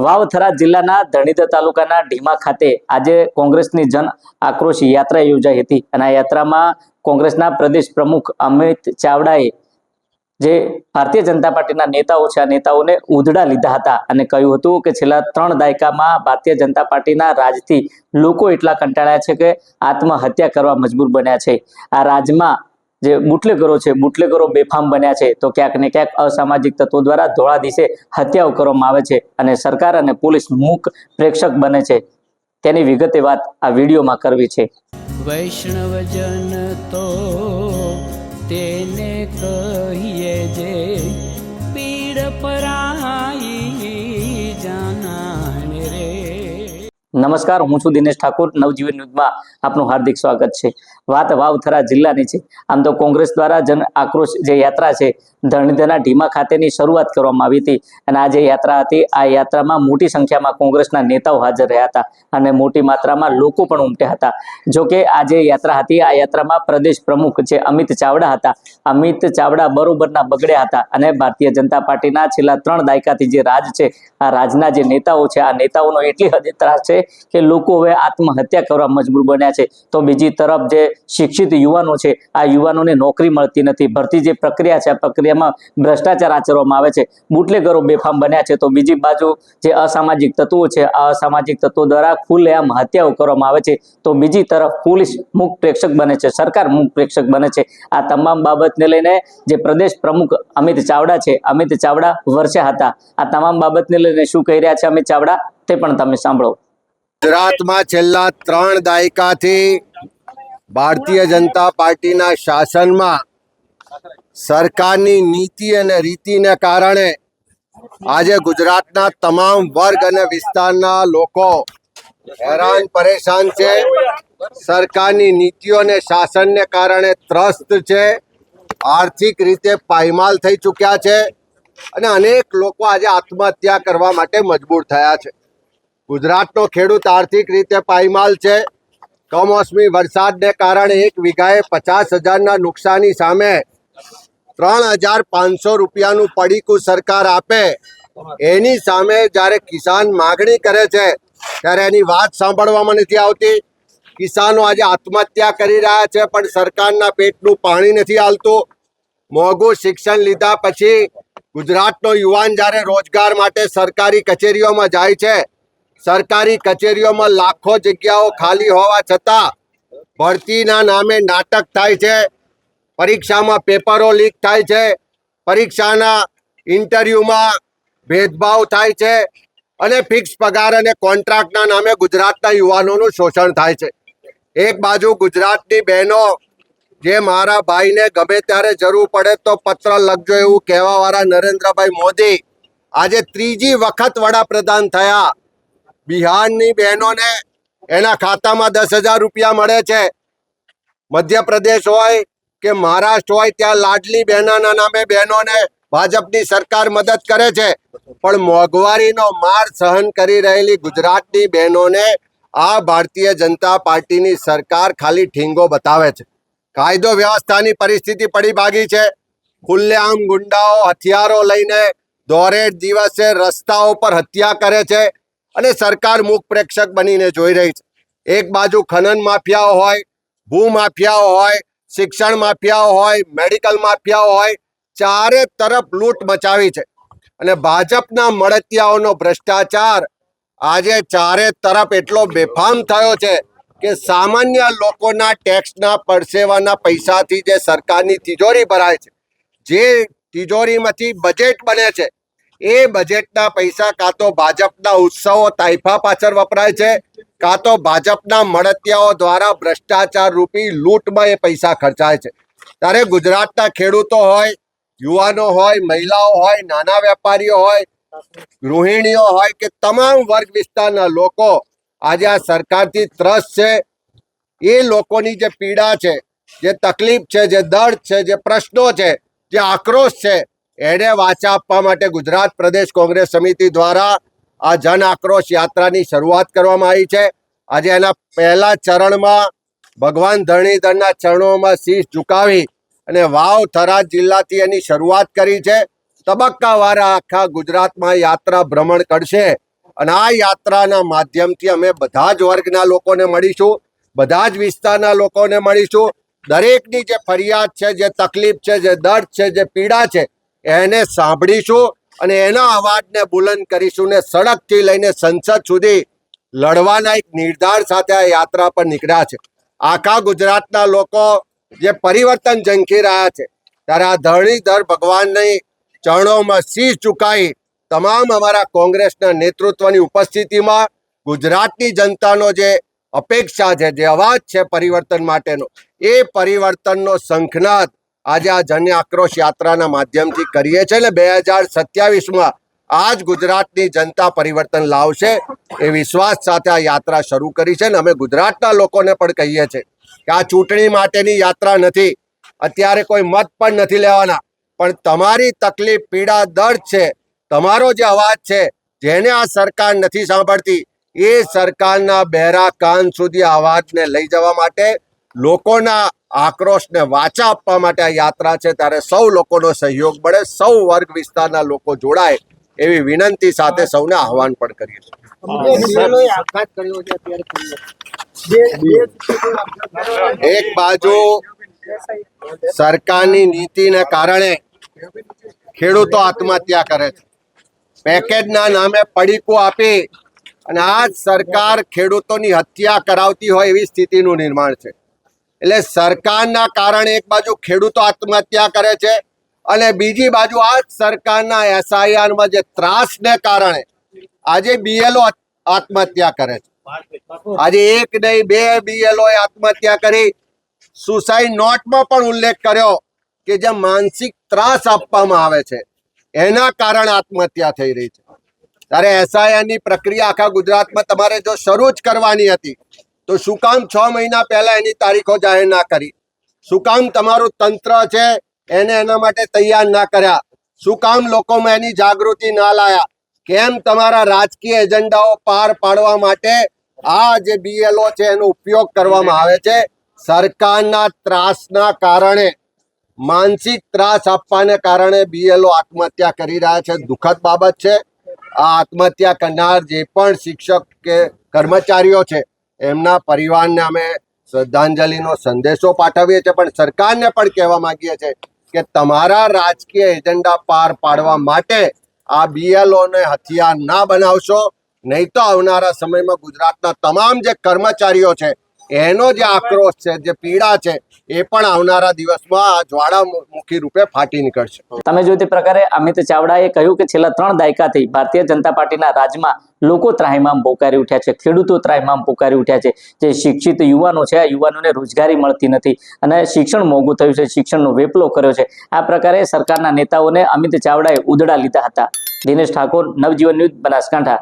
વાવથરા જિલ્લાના ધણીધર તાલુકાના ઢીમા ખાતે આજે કોંગ્રેસની જન આક્રોશ યાત્રા યોજાઈ હતી અને આ યાત્રામાં કોંગ્રેસના પ્રદેશ પ્રમુખ અમિત ચાવડાએ જે ભારતીય જનતા પાર્ટીના નેતાઓ છે આ નેતાઓને ઉધડા લીધા હતા અને કહ્યું હતું કે છેલ્લા 3 દાયકામાં ભારતીય જનતા પાર્ટીના રાજથી લોકો એટલા કંટાળ્યા છે કે આત્મહત્યા કરવા મજબૂર બન્યા છે। આ રાજમાં જે બુટલેગરો છે બુટલેગરો બેફામ બન્યા છે તો ક્યાંક ને ક્યાંક અસામાજિક તત્વો દ્વારા ધોળા દિવસે હત્યાઓ કરવામાં આવે છે અને સરકાર અને પોલીસ મૂક પ્રેક્ષક બને છે। તેની વિગતે વાત આ વિડીયોમાં કરવી છે। વૈષ્ણવજન તો તેને કહીએ જે પીડ પરાઈ જાનાને રે। નમસ્કાર, હું છું દિનેશ ઠાકોર। નવજીવન ન્યૂઝમાં આપનું હાર્દિક સ્વાગત છે। વાત વાવથરા જિલ્લાની છે। આમ તો કોંગ્રેસ દ્વારા જન આક્રોશ જે યાત્રા છે ધણીધરના ઢીમા ખાતેની શરૂઆત કરવામાં આવી હતી અને આ જે યાત્રા હતી આ યાત્રામાં મોટી સંખ્યામાં કોંગ્રેસના નેતાઓ હાજર રહ્યા હતા અને મોટી માત્રામાં લોકો પણ ઉમટ્યા હતા। જો કે આ જે યાત્રા હતી આ યાત્રામાં પ્રદેશ પ્રમુખ જે અમિત ચાવડા હતા, અમિત ચાવડા બરોબરના બગડ્યા હતા અને ભારતીય જનતા પાર્ટીના છેલ્લા 3 દાયકાથી જે રાજ છે આ રાજના જે નેતાઓ છે આ નેતાઓનો એટલી હદે ત્રાસ છે કે લોકો હવે આત્મહત્યા કરવા મજબૂર બન્યા છે। તો બીજી તરફ જે શિક્ષિત યુવાનો છે આ યુવાનોને નોકરી મળતી નથી, ભરતી જે પ્રક્રિયા છે આ પ્રક્રિયામાં ભ્રષ્ટાચાર આચરવામાં આવે છે, બુટલેગરો બેફામ બન્યા છે। તો બીજી બાજુ જે અસામાજિક તત્વો છે આ અસામાજિક તત્વો દ્વારા ખુલ્લેઆમ હત્યાઓ કરવામાં આવે છે। તો બીજી તરફ પોલીસ મૂક પ્રેક્ષક બને છે, સરકાર મૂક પ્રેક્ષક બને છે। આ તમામ બાબતને લઈને જે પ્રદેશ પ્રમુખ અમિત ચાવડા છે, અમિત ચાવડા વરસ્યા હતા। આ તમામ બાબતને લઈને શું કહી રહ્યા છે અમિત ચાવડા તે પણ તમે સાંભળો। ગુજરાતમાં છેલ્લા 3 દાયકાથી ભારતીય જનતા પાર્ટીના શાસનમાં સરકારની નીતિ અને રીતિને કારણે આજે ગુજરાતના તમામ વર્ગ અને વિસ્તારના લોકો હેરાન પરેશાન છે। સરકારની નીતિઓ અને શાસનને કારણે ત્રસ્ત છે, આર્થિક રીતે પાયમાલ થઈ ચૂક્યા છે અને અનેક લોકો આજે આત્મહત્યા કરવા માટે મજબૂર થયા છે। ગુજરાતનો ખેડૂત આર્થિક રીતે પાયમાલ છે। કમોસમી વરસાદને કારણે 1 વીઘાએ 50,000ના નુકસાની સામે 3,500 રૂપિયાનું પડીકું સરકાર આપે એની સામે જ્યારે કિસાન માગણી કરે છે ત્યારે એની વાત સાંભળવામાં નથી આવતી। કિસાનો આજે આત્મહત્યા કરી રહ્યા છે પણ સરકારના પેટનું પાણી નથી હાલતું। મોંઘું શિક્ષણ લીધા પછી ગુજરાતનો યુવાન જ્યારે રોજગાર માટે સરકારી કચેરીઓમાં જાય છે, સરકારી કચેરીઓમાં લાખો જગ્યાઓ ખાલી હોવા છતાં ભરતીના નામે નાટક થાય છે, પરીક્ષામાં પેપરો લીક થાય છે, પરીક્ષાના ઇન્ટરવ્યુમાં ભેદભાવ થાય છે અને ફિક્સ પગાર અને કોન્ટ્રાક્ટના નામે ગુજરાતના યુવાનોનું શોષણ થાય છે। એક બાજુ ગુજરાતની બહેનો જે મારા ભાઈને ગમે ત્યારે જરૂર પડે તો પત્ર લખજો એવું કહેવાવાળા નરેન્દ્રભાઈ મોદી આજે 3જી વખત વડાપ્રધાન થયા। બિહારની બહેનોને એના ખાતામાં 10,000 રૂપિયા મળે છે। મધ્યપ્રદેશ હોય કે મહારાષ્ટ્ર હોય ત્યાં લાડલી બહેનોના નામે બહેનોને ભાજપની સરકાર મદદ કરે છે પણ મોંઘવારીનો માર સહન કરી રહેલી ગુજરાતની બહેનોને આ ભારતીય જનતા પાર્ટીની સરકાર ખાલી ઠીંગો બતાવે છે। કાયદો વ્યવસ્થાની પરિસ્થિતિ પડી ભાગી છે। ખુલ્લેઆમ ગુંડાઓ હથિયારો લઈને દોરે દિવસે રસ્તાઓ પર હત્યા કરે છે અને સરકાર મૂક પ્રેક્ષક બનીને જોઈ રહી છે। એક બાજુ ખનન માફિયાઓ હોય, ભૂ માફિયાઓ હોય, શિક્ષણ માફિયાઓ હોય, મેડિકલ માફિયાઓ હોય, ચારે તરફ લૂંટ મચાવી છે અને ભાજપના મળતિયાઓનો ભ્રષ્ટાચાર આજે ચારે તરફ એટલો બેફામ થયો છે કે સામાન્ય લોકોના ટેક્સના પરસેવાના પૈસાથી જે સરકારની તિજોરી ભરાય છે, જે તિજોરીમાંથી બજેટ બને છે એ બજેટના પૈસા કાં તો ભાજપના ઉત્સવો તાઇફા પાછળ વપરાય છે કાં તો ભાજપના મળતિયાઓ દ્વારા ભ્રષ્ટાચાર રૂપી લૂંટમાં એ પૈસા ખર્ચાય છે। ત્યારે ગુજરાતના ખેડૂતો હોય, યુવાનો હોય, મહિલાઓ હોય, નાના વેપારીઓ હોય, ગૃહિણીઓ હોય કે તમામ વર્ગ વિસ્તારના લોકો આજે આ સરકારથી ત્રસ્ત છે। એ લોકોની જે પીડા છે, જે તકલીફ છે, જે દર્દ છે, જે પ્રશ્નો છે, જે આક્રોશ છે એને વાચા આપવા માટે ગુજરાત પ્રદેશ કોંગ્રેસ સમિતિ દ્વારા આ જન આક્રોશ યાત્રાની શરૂઆત કરવામાં આવી છે। આજે એના પહેલા ચરણમાં ભગવાન ધરણીધરના ચરણોમાં શીશ ઝુકાવી અને વાવથરા જિલ્લાથી એની શરૂઆત કરી છે। તબક્કાવાર આખા ગુજરાતમાં યાત્રા ભ્રમણ કરશે અને આ યાત્રાના માધ્યમથી અમે બધા જ વર્ગના લોકોને મળીશું, બધા જ વિસ્તારના લોકોને મળીશું. દરેકની જે ફરિયાદ છે, જે તકલીફ છે, જે દર્દ છે, જે પીડા છે એને સાંભળીશું અને એના અવાજને બુલંદ કરીશું ને સડકથી લઈને સંસદ સુધી લડવાના એક નિર્ધાર સાથે આ યાત્રા પર નીકળ્યા છે. આખા ગુજરાતના લોકો જે પરિવર્તન ઝંખી રહ્યા છે ત્યારે આ ધરણીધર ભગવાનની ચરણોમાં શીશ ઝુકાઈ તમામ અમારા કોંગ્રેસના નેતૃત્વની ઉપસ્થિતિમાં ગુજરાતની જનતાનો જે અપેક્ષા છે, જે અવાજ છે પરિવર્તન માટેનો, એ પરિવર્તનનો શંખનાદ આજે આ જન આક્રોશ યાત્રાના માધ્યમથી કરીએ છીએ. ને 2027માં આજ ગુજરાતની જનતા પરિવર્તન લાવશે એ વિશ્વાસ સાથે આ યાત્રા શરૂ કરી છે. ને અમે ગુજરાતના લોકોને પણ કહીએ છીએ કે આ ચૂંટણી માટેની યાત્રા નથી, અત્યારે કોઈ મત પણ નથી લેવાના, પણ તમારી તકલીફ, પીડા, દર્દ છે, તમારો જે અવાજ છે, જેને આ સરકાર નથી સાંભળતી, એ સરકારના બહેરા કાન સુધી અવાજને લઈ જવા માટે, લોકોના આક્રોશને વાચા આપવા માટે આ યાત્રા છે. ત્યારે સૌ લોકોનો સહયોગ મળે, સૌ વર્ગ વિસ્તારના લોકો જોડાય એવી વિનંતી સાથે સૌને આહવાન પણ કરીએ છીએ. એક બાજુ સરકારની નીતિને કારણે ખેડૂતો આત્મહત્યા કરે છે, પેકેજના નામે પડીકું આપી અને આ જ સરકાર ખેડૂતોની હત્યા કરાવતી હોય એવી સ્થિતિનું નિર્માણ છે. એટલે સરકારના કારણે એક બાજુ ખેડૂતો આત્મહત્યા કરે છે અને બીજી બાજુ આ જ સરકારના એસઆઈઆરમાં જે ત્રાસને કારણે આજે બીએલઓ આત્મહત્યા કરે છે. આજે એક નહીં, 2 બીએલઓ આત્મહત્યા કરી. સુસાઇડ નોટમાં પણ ઉલ્લેખ કર્યો કે જે માનસિક ત્રાસ આપવામાં આવે છે એના કારણે આત્મહત્યા થઈ રહી છે. ત્યારે એસઆઈઆરની પ્રક્રિયા આખા ગુજરાતમાં તમારે જો શરૂ જ કરવાની હતી તો શું કામ 6 મહિના પહેલા એની તારીખો જાહેર ના કરી? શું કામ તમારું તંત્ર છે એને એના માટે તૈયાર ના કર્યા? શું કામ લોકોમાં એની જાગૃતિ ના લાયા? કેમ તમારા રાજકીય એજન્ડાઓ પાર પાડવા માટે આ જે બીએલઓ છે એનો ઉપયોગ કરવામાં આવે છે? સરકારના ત્રાસના કારણે, માનસિક ત્રાસ આપવાને કારણે બીએલઓ આત્મહત્યા કરી રહ્યા છે. દુઃખદ બાબત છે. આ આત્મહત્યા કરનાર જે પણ શિક્ષક કે કર્મચારીઓ છે એમના પરિવારને અમે શ્રદ્ધાંજલિનો સંદેશો પાઠવીએ છીએ, પણ સરકારને પણ કહેવા માંગીએ છીએ કે તમારા રાજકીય એજન્ડા પાર પાડવા માટે આ બીએલઓને હથિયાર ના બનાવશો, નહીં તો આવનારા સમયમાં ગુજરાતના તમામ જે કર્મચારીઓ છે એનો જે આક્રોશ છે, જે પીડા છે, એ પણ આવનારા દિવસમાં આ જ્વાળામુખી રૂપે ફાટી નીકળશે. તમે જો તે પ્રકારે અમિત ચાવડાએ કહ્યું કે છેલ્લા 3 દાયકાથી ભારતીય જનતા પાર્ટીના રાજમાં લોકો ત્રાહિમામ પોકારી ઉઠ્યા છે, ખેડૂતો ત્રાહિમામ પોકારી ઉઠ્યા છે. જે શિક્ષિત યુવાનો છે, આ યુવાનોને રોજગારી મળતી નથી અને શિક્ષણ મોંઘું થયું છે, શિક્ષણનો વેપલો કર્યો છે. આ પ્રકારે સરકારના નેતાઓને અમિત ચાવડાએ ઉધડા લીધા હતા. દિનેશ ઠાકોર, નવજીવન ન્યૂઝ, બનાસકાંઠા.